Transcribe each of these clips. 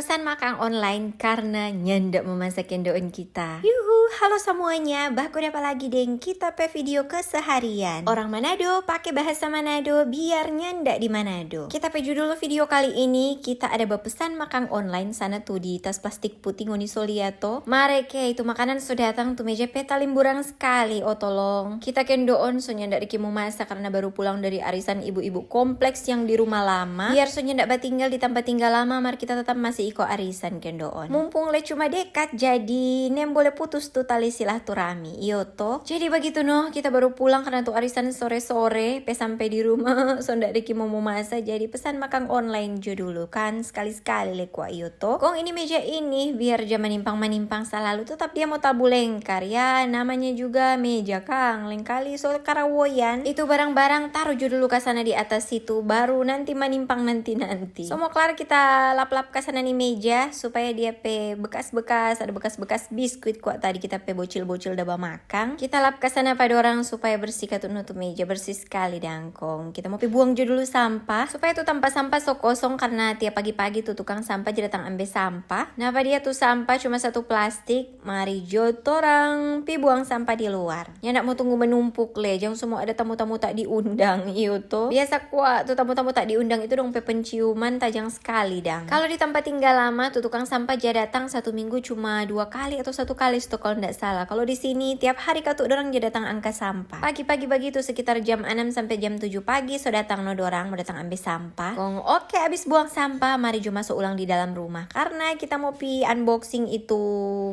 pesan makan online karena nyandak memasak kendoon kita. Yuhu, halo semuanya, baku apa lagi deng kita pe video keseharian. Orang Manado pakai bahasa Manado biar nyandak di Manado. Kita pe judul video kali ini kita ada berpesan makan online sana tuh di tas plastik putih ngoni soliato. Mareke itu makanan sudah datang tuh meja peta limburang sekali. Oh tolong, kita kendoon so nyandak dikimu masak karena baru pulang dari arisan ibu-ibu kompleks yang di rumah lama. Biar so nyandak tinggal di tempat tinggal lama, mari kita tetap masih iko arisan kendoon. Mumpung le cuma dekat, jadi nem boleh putus tuh tali silaturahmi. Iyo toh. Jadi begitu noh, kita baru pulang karena tuh arisan sore-sore. Pe sampai di rumah, so ndak deki mau masak, jadi pesan makan online jo dulu kan. Sekali-sekali le kuah iyo toh. Kong ini meja ini, biar jam manimpang selalu tetap dia mau tabu lengkar ya. Namanya juga meja kang, lengkali so karawoyan. Itu barang-barang taruh jo dulu ke sana di atas situ, baru nanti manimpang nanti. So mau kelar kita lap-lap ke sana nih meja supaya dia pe bekas-bekas, ada bekas-bekas biskuit kuat tadi kita pe bocil-bocil daba makan. Kita lap ke sana pada orang supaya bersih katut nutup meja, bersih sekali dangkong. Kita mau pe buang jo dulu sampah supaya tuh tanpa sampah so kosong karena tiap pagi-pagi tuh tukang sampah jadi datang ambil sampah. Nah apa dia tuh sampah cuma satu plastik, mari jo torang pi buang sampah di luar. Ya ndak mau tunggu menumpuk le, jangan semua ada tamu-tamu tak diundang iyo tuh. Biasa kuat tuh tamu-tamu tak diundang itu dong pe penciuman tajam sekali dang. Kalau di tempat tinggal lama tuh tukang sampah dia datang satu minggu cuma 2 kali atau 1 kali stok kalau ndak salah. Kalau di sini tiap hari katuk dorang dia datang angka sampah. Pagi-pagi begitu sekitar jam 6 sampai jam 7 pagi so datang no dorang mau datang ambil sampah. Kong oke abis buang sampah mari jo masuk ulang di dalam rumah karena kita mau pi unboxing itu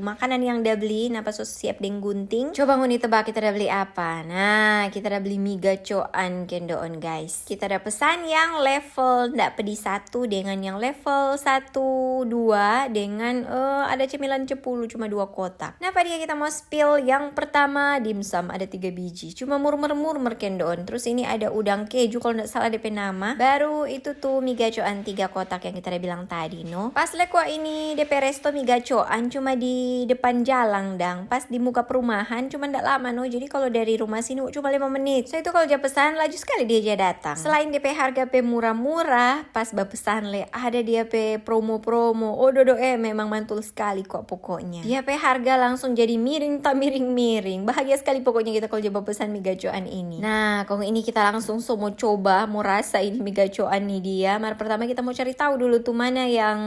makanan yang udah beli. Napa so siap deng gunting. Coba nguni tebak kita udah beli apa. Nah kita udah beli mie gacoan kendoon guys. Kita udah pesan yang level ndak pedis 1 dengan yang level 1, 2 dengan ada cemilan 10 cuma 2 kotak. Nah pada kita mau spill yang pertama dimsum ada 3 biji cuma murmer kendoon. Terus ini ada udang keju kalau ndak salah DP nama. Baru itu tuh mie gacoan 3 kotak yang kita udah bilang tadi no. Pas lekwa ini DP resto mie gacoan cuma di depan jalan dang. Pas di muka perumahan cuma ndak lama no. Jadi kalau dari rumah sini cuma 5 menit. So itu kalau dia pesan laju sekali dia aja datang. Selain DP harga pe murah-murah, pas bapesan le ada dia pe promo-promo. Oh dodo memang mantul sekali kok pokoknya. Dia pe harga langsung jadi miring tak miring-miring. Bahagia sekali pokoknya kita kalau coba pesan mie gacoan ini. Nah, kalau ini kita langsung mau coba, mau rasa ini mie gacoan nih dia. Mari pertama kita mau cari tahu dulu tuh mana yang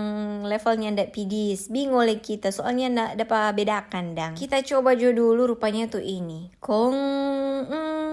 levelnya ndak pedis. Bingung le kita soalnya ndak dapat bedakan dang. Kita coba jo dulu rupanya tuh ini.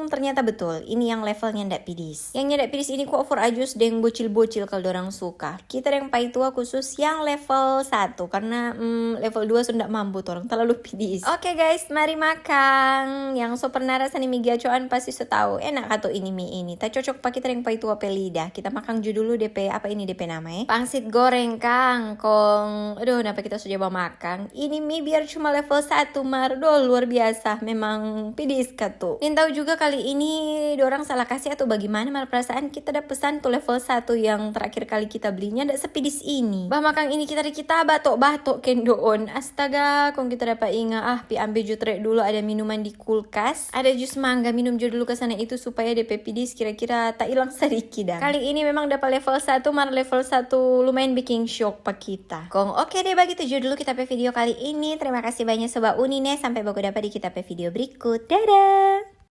Ternyata betul ini yang levelnya ndak pedis. Yang ndak pedis ini kok for ajus deng bocil-bocil kalau dorang suka. Kita yang pai tua khusus yang level 1 karena level 2 sudah mampu orang terlalu pedis. Oke guys, mari makan. Yang so pernah rasa nih mie gacoan pasti so tahu enak atau ini mie ini. Tak cocok pakai kita yang pai tua pe lidah. Kita makan jo dulu DP apa ini DP nama pangsit goreng kang kong. Aduh, kenapa kita sudah bawa makan? Ini mie biar cuma level 1 mardo luar biasa. Memang pedis katu. Dan tahu juga kali ini dorang salah kasih atau bagaimana malah perasaan kita ada pesan tuh level 1 yang terakhir kali kita belinya ndak sepedis ini. Bah makan ini kita batok-batok kendoon. Astaga, kong kita dapat ingat pi ambil jutrek dulu ada minuman di kulkas. Ada jus mangga minum jo dulu ke sana itu supaya DP pedis kira-kira tak hilang sedikit dah. Kali ini memang dapat level 1 malah level 1 lumayan bikin shock pak kita. Kong oke deh begitu jo dulu kita pe video kali ini. Terima kasih banyak sobat Unine sampai baku dapat di kita pe video berikut. Dadah.